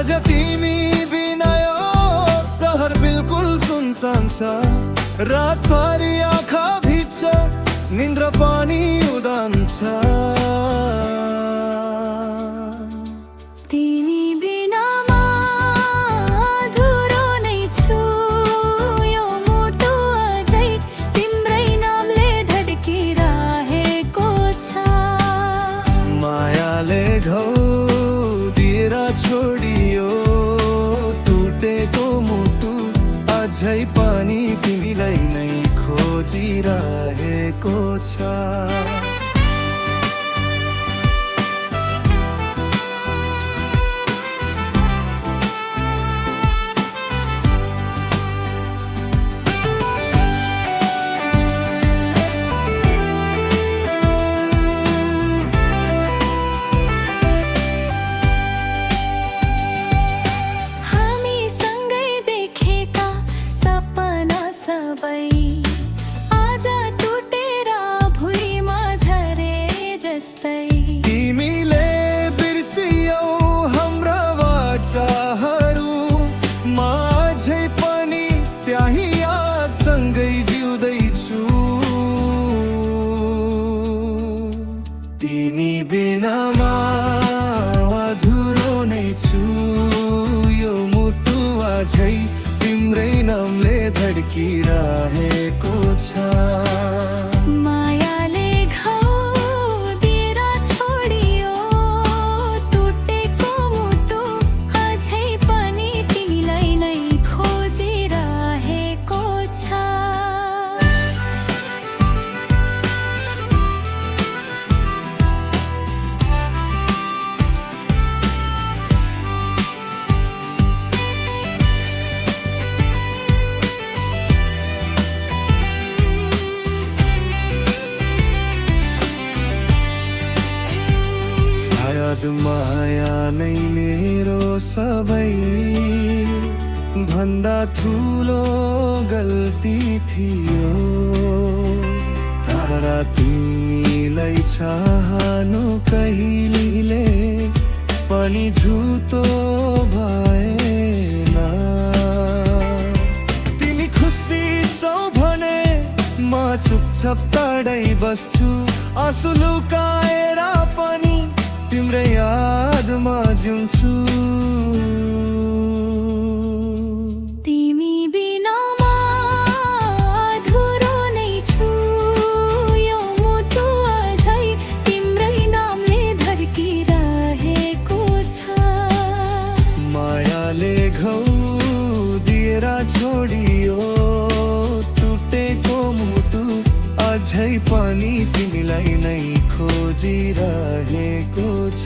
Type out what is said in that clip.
आज तिमी बिना यो सहर बिल्कुल सुनसान छ। रातभरि आँखा भिज्छ, निन्द्रा पनि उदान छ। तिमी बिनामा अधुरो नै छु, यो मुटु अझै तिम्रै नामले धड्किरहेको छ। मायाले घाउ दिएर छोडियो टुटेको मुटु, अझै पनि तिमीलाई नै खोजिरहेको छ। तिमीले बिर्सियौ हाम्रा वाचाहरू, म अझै पनि त्यही यादसँगै जिउँदैछु। तिमी बिनामा अधुरो नै छु, यो मुटु अझै तिम्रै नामले धड्किरहेको छ। माया नै मेरो सबै भन्दा ठुलो गल्ती थियो। तर तिमीलाई चाहनु कहिले पनि झुटो भएन। तिमी खुसी छौ भने म चुपचाप टाढै बस्छु, आँसु लुकाएर पनि तिम्रै यादमा जिउँछु। तिमी बिनामा अधुरो नै छु, यो मुटु अझै तिम्रै नामले धड्किरहेको छ। मायाले घाउ दिएर छोडियो टुटेको मुटु, अझै पनि तिमीलाई नै खोजिरहेको छ।